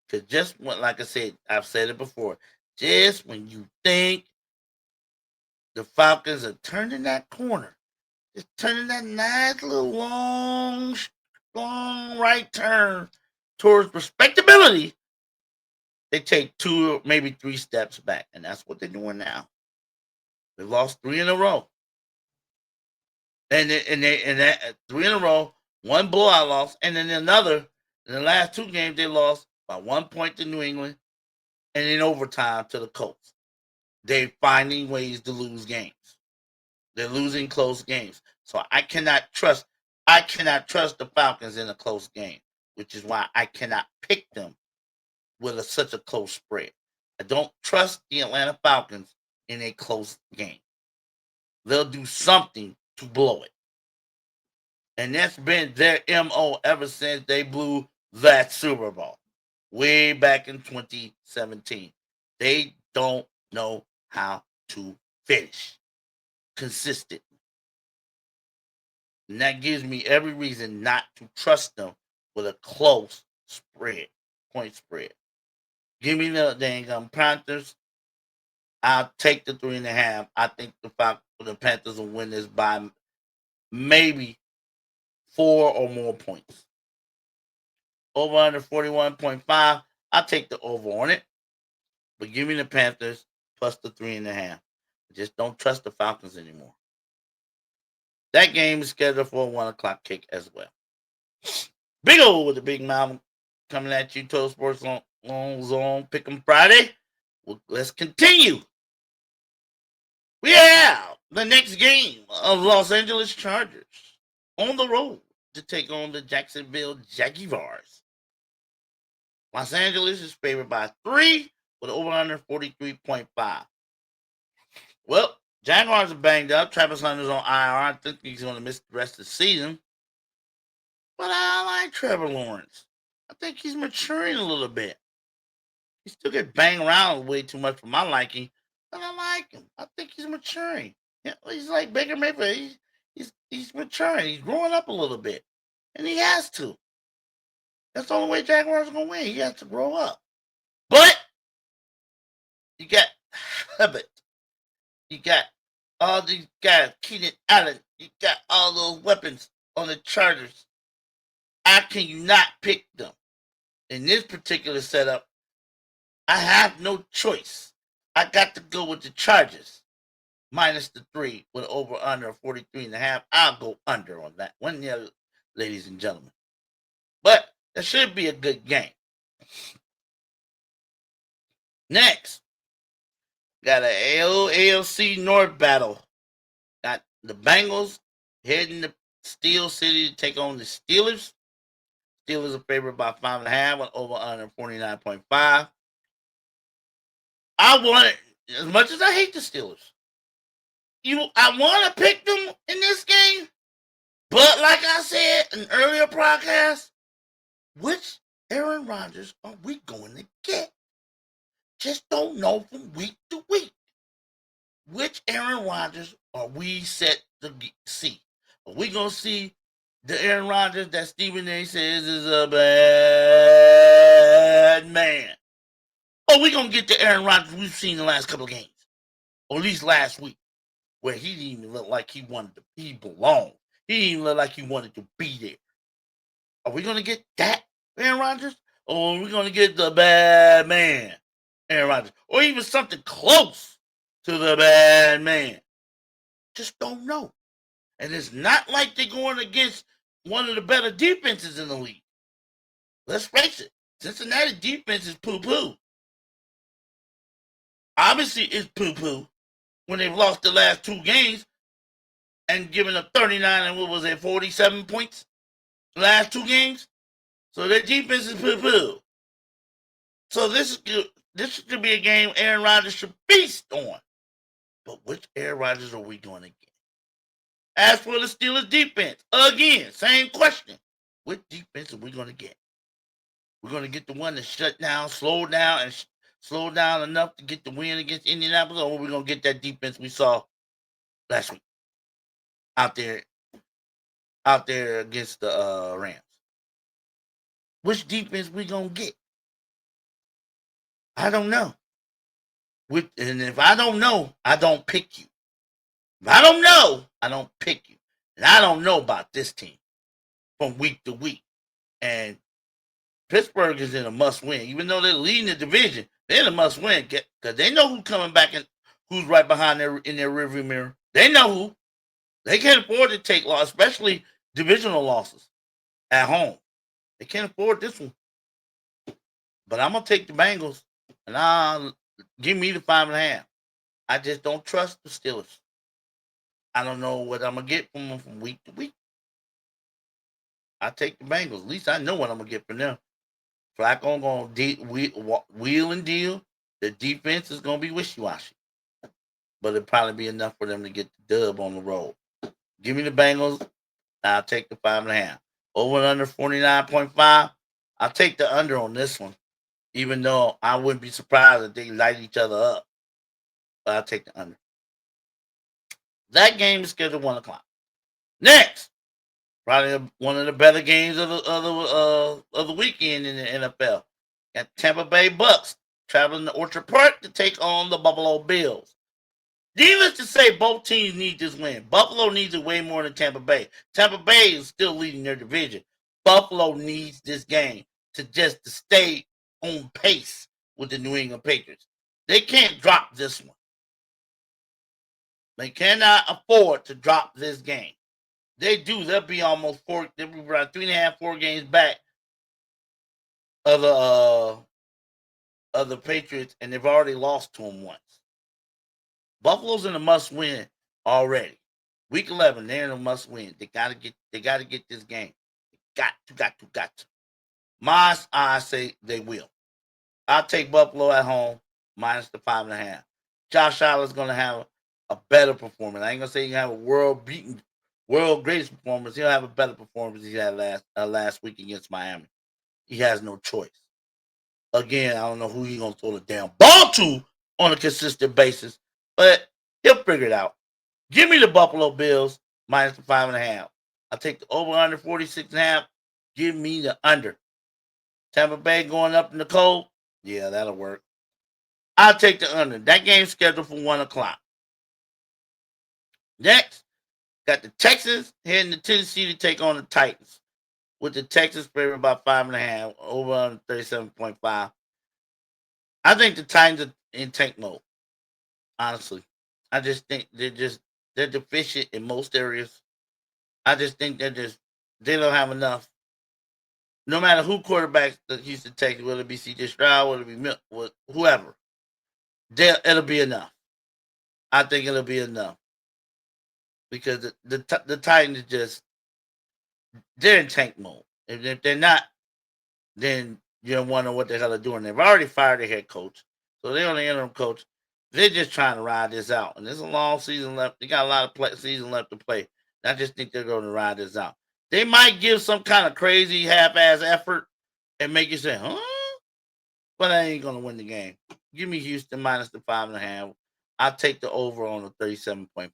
Because just when, like I said, I've said it before, just when you think the Falcons are turning that corner, just turning that nice little long right turn towards respectability, they take 2 or maybe 3 steps back. And that's what they're doing now. They lost 3 in a row. And that 3 in a row, 1 blowout loss, and then another in the last 2 games they lost by 1 point to New England and in overtime to the Colts. They're finding ways to lose games. They're losing close games. So I cannot trust the Falcons in a close game, which is why I cannot pick them with such a close spread. I don't trust the Atlanta Falcons in a close game. They'll do something to blow it. And that's been their MO ever since they blew that Super Bowl way back in 2017. They don't know how to finish consistent. And that gives me every reason not to trust them with a close point spread. Give me the dang Panthers. I'll take the 3.5. I think the Panthers will win this by maybe 4 or more points. Over under 41.5. I'll take the over on it. But give me the Panthers plus the 3.5. Just don't trust the Falcons anymore. That game is scheduled for a 1 o'clock kick as well. Big O with the big mouth coming at you. Total Sports Long Zone Pick'em Friday. Well, let's continue. We have the next game of Los Angeles Chargers on the road to take on the Jacksonville Jaguars. Los Angeles is favored by 3 with over under 43.5. Well, Jaguars are banged up. Travis Hunter's on IR. I think he's going to miss the rest of the season. But I like Trevor Lawrence. I think he's maturing a little bit. He still gets banged around way too much for my liking, but I like him. I think he's maturing. Yeah, he's like Baker Mayfield. He's maturing. He's growing up a little bit, and he has to. That's the only way Jaguars are going to win. He has to grow up. But you got Hubbard. You got all these guys, Keenan Allen. You got all those weapons on the Chargers. How can you not pick them? In this particular setup, I have no choice. I got to go with the Chargers. Minus the 3 with over under 43.5. I'll go under on that one, yeah, ladies and gentlemen. But that should be a good game. Next, got an AFC North battle. Got the Bengals heading to Steel City to take on the Steelers. Steelers are favored by 5.5 with over under 49.5. I want it, as much as I hate the Steelers. I want to pick them in this game, but like I said in earlier podcast, which Aaron Rodgers are we going to get? Just don't know from week to week. Which Aaron Rodgers are we set to see? Are we going to see the Aaron Rodgers that Stephen A. says is a bad man? Or are we going to get the Aaron Rodgers we've seen the last couple of games? Or at least last week, where he didn't even look like he belonged. He didn't even look like he wanted to be there. Are we going to get that Aaron Rodgers? Or are we going to get the bad man Aaron Rodgers? Or even something close to the bad man? Just don't know. And it's not like they're going against one of the better defenses in the league. Let's face it. Cincinnati defense is poo-poo. Obviously, it's poo-poo when they've lost the last 2 games and given up 39 and what was it, 47 points the last 2 games. So their defense is poo-poo. So this should be a game Aaron Rodgers should feast on. But which Aaron Rodgers are we going to get? As for the Steelers defense, again, same question. Which defense are we going to get? We're going to get the one that shut down, slow down enough to get the win against Indianapolis, or we're going to get that defense we saw last week out there against the Rams. Which defense we going to get? I don't know. And if I don't know, I don't pick you. If I don't know, I don't pick you. And I don't know about this team from week to week. And Pittsburgh is in a must-win. Even though they're leading the division, they're in a must-win because they know who's coming back and who's right behind in their rearview mirror. They know who. They can't afford to take loss, especially divisional losses at home. They can't afford this one. But I'm going to take the Bengals, and I'll give me the 5.5. I just don't trust the Steelers. I don't know what I'm going to get from them from week to week. I take the Bengals. At least I know what I'm going to get from them. Flacco going to wheel and deal. The defense is going to be wishy-washy. But it'll probably be enough for them to get the dub on the road. Give me the Bengals. I'll take the 5.5. Over and under 49.5. I'll take the under on this one. Even though I wouldn't be surprised if they light each other up. But I'll take the under. That game is scheduled 1 o'clock. Next, probably one of the better games of the weekend in the NFL. Got Tampa Bay Bucks traveling to Orchard Park to take on the Buffalo Bills. Needless to say, both teams need this win. Buffalo needs it way more than Tampa Bay. Tampa Bay is still leading their division. Buffalo needs this game to stay on pace with the New England Patriots. They can't drop this one. They cannot afford to drop this game. They do. They'll be around 3.5, 4 games back of the Patriots, and they've already lost to them once. Buffalo's in a must-win already. Week 11, they're in a must-win. They gotta get this game. Got to. I say they will. I'll take Buffalo at home minus the 5.5. Josh Allen's gonna have a better performance. I ain't gonna say he can have a world greatest performance. He'll have a better performance he had last week against Miami. He has no choice. Again, I don't know who he's gonna throw the damn ball to on a consistent basis, but he'll figure it out. Give me the Buffalo Bills minus the 5.5. I'll take the over under 46.5. Give me the under. Tampa Bay going up in the cold. Yeah, that'll work. I'll take the under. That game's scheduled for 1 o'clock. Next, got the Texans heading to Tennessee to take on the Titans. With the Texans favored by 5.5, over on 37.5. I think the Titans are in tank mode. Honestly, I just think they're deficient in most areas. I just think they don't have enough. No matter who quarterbacks the Houston Texans, whether it be C.J. Stroud, whether it be whoever, it'll be enough. I think it'll be enough because the Titans they're in tank mode. If they're not, then you don't wonder what the hell they're doing. They've already fired their head coach, so they're on the interim coach. They're just trying to ride this out, and there's a long season left. They got a lot of season left to play. I just think they're going to ride this out. They might give some kind of crazy half-ass effort and make you say, huh? But I ain't going to win the game. Give me Houston minus the 5.5. I'll take the over on the 37.5.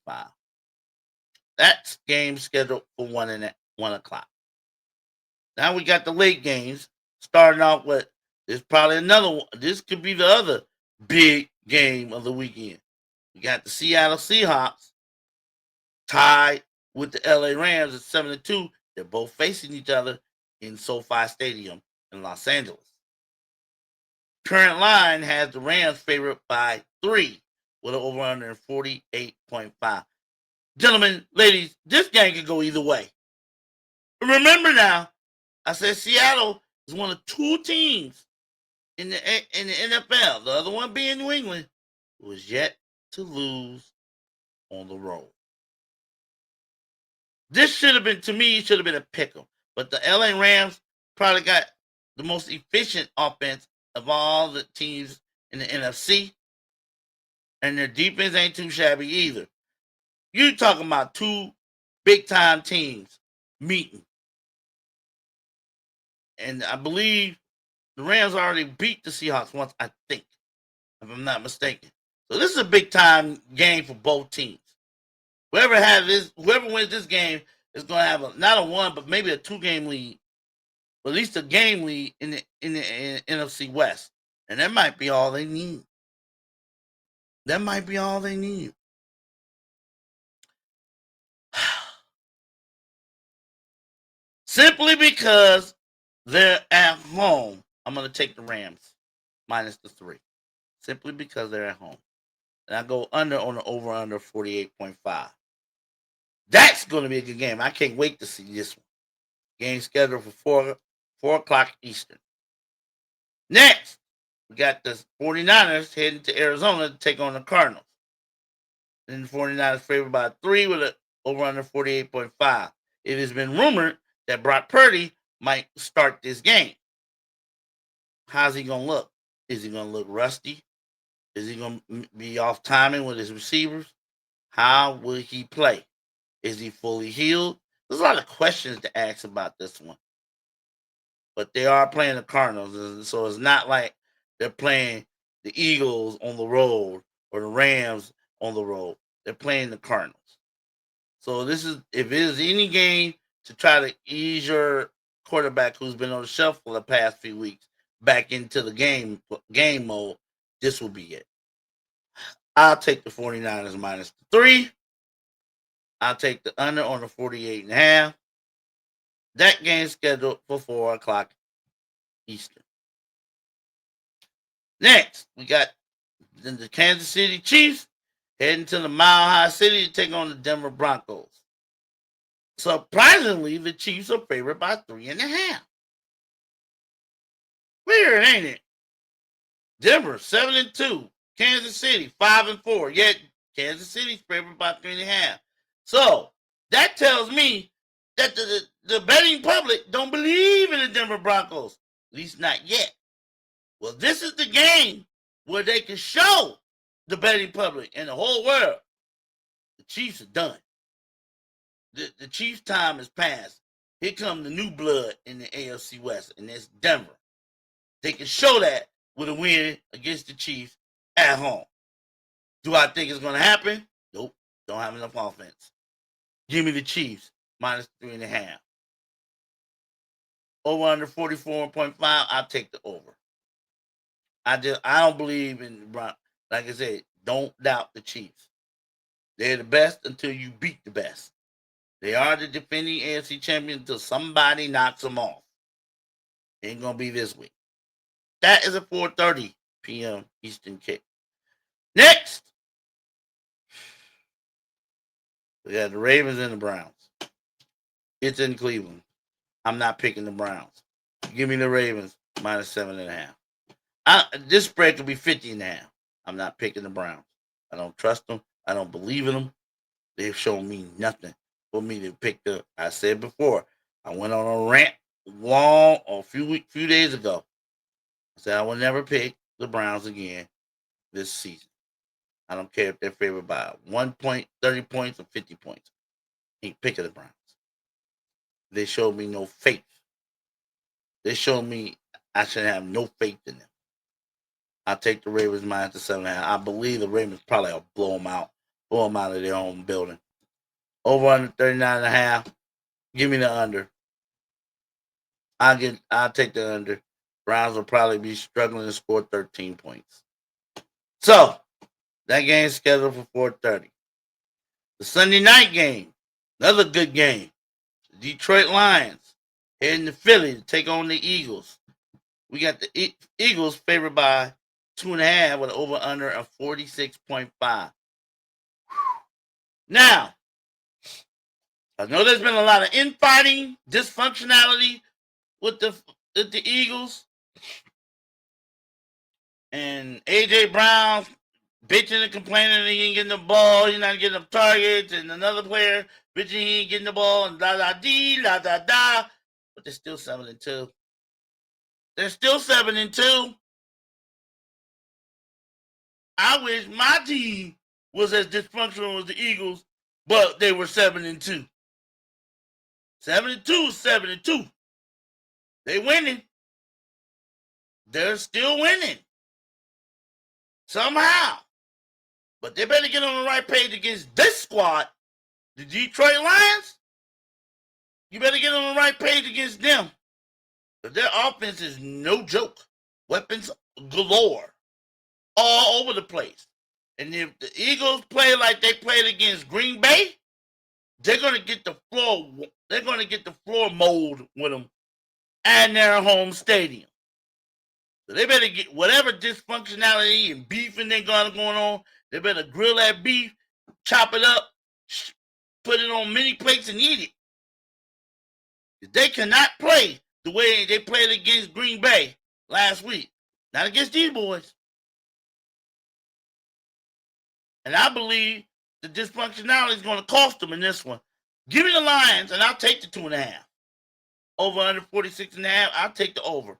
That's game scheduled for 1 o'clock. Now we got the late games. Starting off with, there's probably another one. This could be the other big game of the weekend. We got the Seattle Seahawks tied with the LA Rams at 7-2. They're both facing each other in SoFi Stadium in Los Angeles. Current line has the Rams favored by 3 with an over-under 48.5. Gentlemen, ladies, this game could go either way. Remember now, I said Seattle is one of two teams in the NFL, the other one being New England, who is yet to lose on the road. This should have been, to me, should have been a pick 'em. But the LA Rams probably got the most efficient offense of all the teams in the NFC. And their defense ain't too shabby either. You talking about two big time teams meeting. And I believe the Rams already beat the Seahawks once, I think, if I'm not mistaken. So this is a big time game for both teams. Whoever wins this game is going to have not a one, but maybe a 2-game lead, or at least a game lead in the NFC West, and that might be all they need. That might be all they need. Simply because they're at home, I'm going to take the Rams minus the 3. Simply because they're at home. And I go under on the over-under 48.5. That's going to be a good game. I can't wait to see this one. Game scheduled for 4 o'clock Eastern. Next, we got the 49ers heading to Arizona to take on the Cardinals. And the 49ers favored by 3 with an over-under 48.5. It has been rumored that Brock Purdy might start this game. How's he going to look? Is he going to look rusty? Is he going to be off timing with his receivers? How will he play? Is he fully healed? There's a lot of questions to ask about this one. But they are playing the Cardinals, so it's not like they're playing the Eagles on the road or the Rams on the road. They're playing the Cardinals. So this is, if it is any game to try to ease your quarterback who's been on the shelf for the past few weeks back into the game mode, this will be it. I'll take the 49ers minus the 3. I'll take the under on the 48.5. That game scheduled for 4 o'clock Eastern. Next, we got the Kansas City Chiefs heading to the Mile High City to take on the Denver Broncos. Surprisingly, the Chiefs are favored by 3.5. Weird, ain't it? Denver 7-2, Kansas City 5-4. Yet Kansas City's favored by 3.5. So that tells me that the betting public don't believe in the Denver Broncos, at least not yet. Well, this is the game where they can show the betting public and the whole world the Chiefs are done. The Chiefs' time has passed. Here comes the new blood in the AFC West, and it's Denver. They can show that with a win against the Chiefs at home. Do I think it's going to happen? Nope. Don't have enough offense. Give me the Chiefs minus 3.5. Over under 44.5. I'll take the over. I don't believe in, like I said, don't doubt the Chiefs. They're the best until you beat the best. They are the defending AFC champion until somebody knocks them off. Ain't gonna be this week. That is a 4:30 p.m. Eastern kick. Next, we got the Ravens and the Browns. It's in Cleveland. I'm not picking the Browns. Give me the Ravens minus 7.5. This spread could be 50.5. I'm not picking the Browns. I don't trust them. I don't believe in them. They've shown me nothing for me to pick the. I said before, I went on a rant a few days ago. I said I will never pick the Browns again this season. I don't care if they're favored by 1 point, 30 points, or 50 points. Ain't picking the Browns. They showed me no faith. They showed me I should have no faith in them. I'll take the Ravens minus the 7.5. I believe the Ravens probably will blow them out of their own building. Over under 39.5. Give me the under. I'll take the under. Browns will probably be struggling to score 13 points. So that game is scheduled for 4:30. The Sunday night game, another good game. The Detroit Lions heading to Philly to take on the Eagles. We got the Eagles favored by 2.5 with an over under of 46.5. Now, I know there's been a lot of infighting, dysfunctionality with the at the Eagles and AJ Brown bitching and complaining that he ain't getting the ball, he's not getting the targets, and another player bitching he ain't getting the ball, and da da dee, da da da. But they're still 7-2. They're still 7-2. I wish my team was as dysfunctional as the Eagles, but they were 7-2. 7-2 is 7-2. They winning. They're still winning. Somehow. But they better get on the right page against this squad. The Detroit Lions. You better get on the right page against them. But their offense is no joke. Weapons galore. All over the place. And if the Eagles play like they played against Green Bay, they're gonna get the floor. They're gonna get the floor mold with them at their home stadium. So they better get whatever dysfunctionality and beefing they got going on. They better grill that beef, chop it up, put it on mini plates and eat it. They cannot play the way they played against Green Bay last week. Not against these boys. And I believe the dysfunctionality is going to cost them in this one. Give me the Lions, and I'll take the 2.5. Over under 46.5, I'll take the over.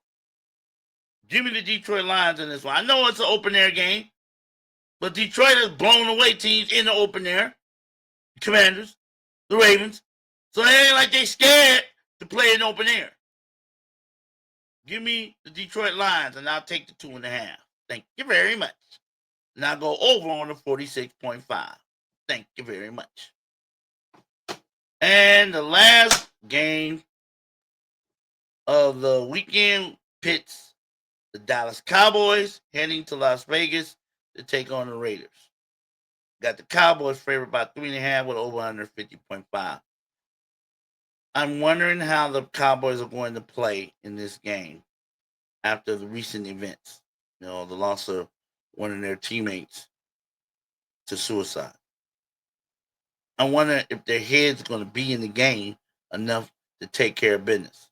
Give me the Detroit Lions in this one. I know it's an open air game, but Detroit has blown away teams in the open air. The Commanders, the Ravens. So it ain't like they scared to play in open air. Give me the Detroit Lions, and I'll take the 2.5. Thank you very much. And I'll go over on the 46.5. Thank you very much. And the last game of the weekend pits the Dallas Cowboys heading to Las Vegas to take on the Raiders. Got the Cowboys favored by 3.5 with over under 50.5. I'm wondering how the Cowboys are going to play in this game after the recent events. The loss of one of their teammates to suicide. I wonder if their heads are going to be in the game enough to take care of business.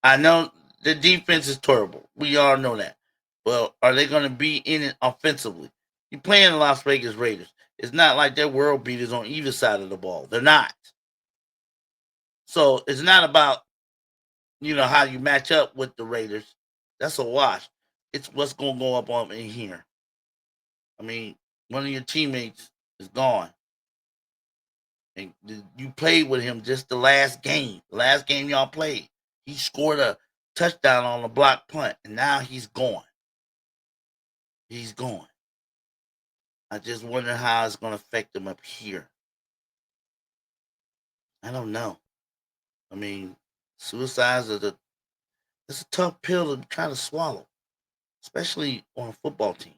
I know the defense is terrible. We all know that. Well, are they going to be in it offensively? You're playing the Las Vegas Raiders. It's not like they're world beaters on either side of the ball. They're not. So it's not about, how you match up with the Raiders. That's a wash. It's what's going to go up on in here. I mean, one of your teammates is gone. And you played with him just the last game. The last game y'all played. He scored a touchdown on a block punt, and now he's gone. He's gone. I just wonder how it's going to affect him up here. I don't know. I mean, suicides it's a tough pill to try to swallow, especially on a football team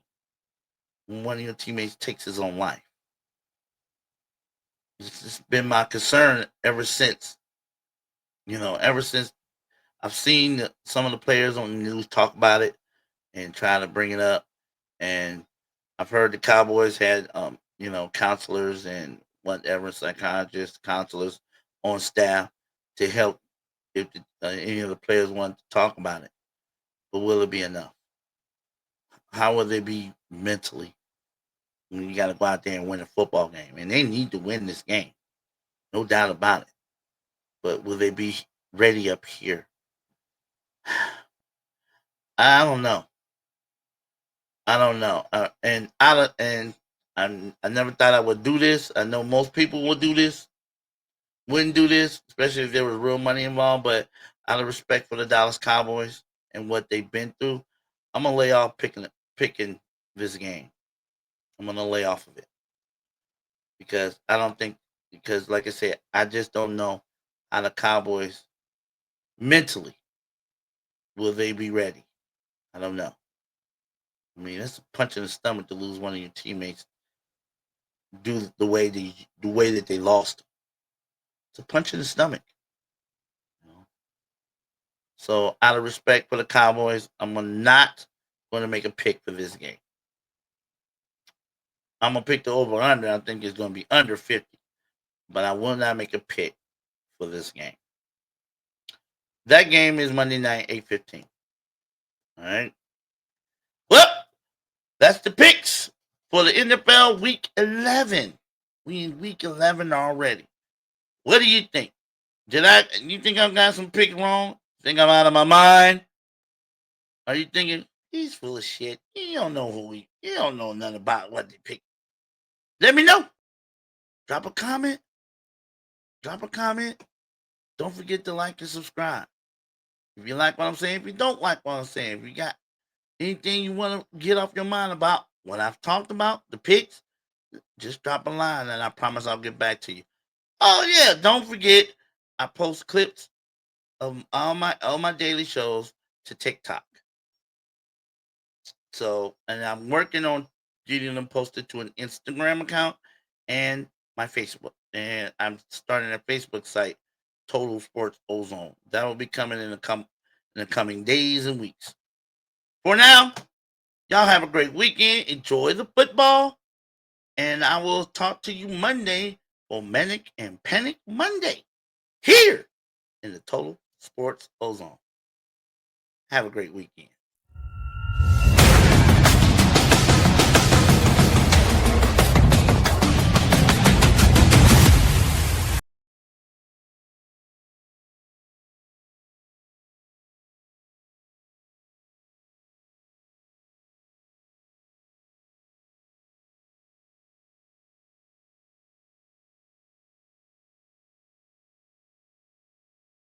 when one of your teammates takes his own life. It's been my concern ever since. Ever since I've seen some of the players on the news talk about it and try to bring it up, and I've heard the Cowboys had counselors and whatever, psychologists, counselors on staff to help if any of the players want to talk about it. But will it be enough? How will they be mentally? I mean, you got to go out there and win a football game, and they need to win this game, no doubt about it. But will they be ready up here? I don't know. I don't know. I never thought I would do this. I know most people would do this, wouldn't do this, especially if there was real money involved. But out of respect for the Dallas Cowboys and what they've been through, I'm gonna lay off picking this game. I'm gonna lay off of it because I don't think because like I said, I just don't know how the Cowboys mentally will they be ready. I don't know. I mean, that's a punch in the stomach to lose one of your teammates do the way that they lost. It's a punch in the stomach. You know? So out of respect for the Cowboys, I'm not going to make a pick for this game. I'm gonna pick the over under. I think it's going to be under 50, but I will not make a pick for this game. That game is Monday night, 8:15. All right. Well, that's the picks for the NFL Week 11. We in Week 11 already. What do you think? You think I've got some picks wrong? Think I'm out of my mind? Are you thinking he's full of shit? You don't know you don't know nothing about what they pick. Let me know. Drop a comment. Drop a comment. Don't forget to like and subscribe. If you like what I'm saying, if you don't like what I'm saying, if you got anything you want to get off your mind about what I've talked about, the picks, just drop a line and I promise I'll get back to you. Oh yeah, don't forget I post clips of all my daily shows to TikTok. So, and I'm working on getting them posted to an Instagram account and my Facebook. And I'm starting a Facebook site, Total Sports Ozone. That will be coming in the coming days and weeks. For now, y'all have a great weekend. Enjoy the football. And I will talk to you Monday for Manic and Panic Monday here in the Total Sports Ozone. Have a great weekend.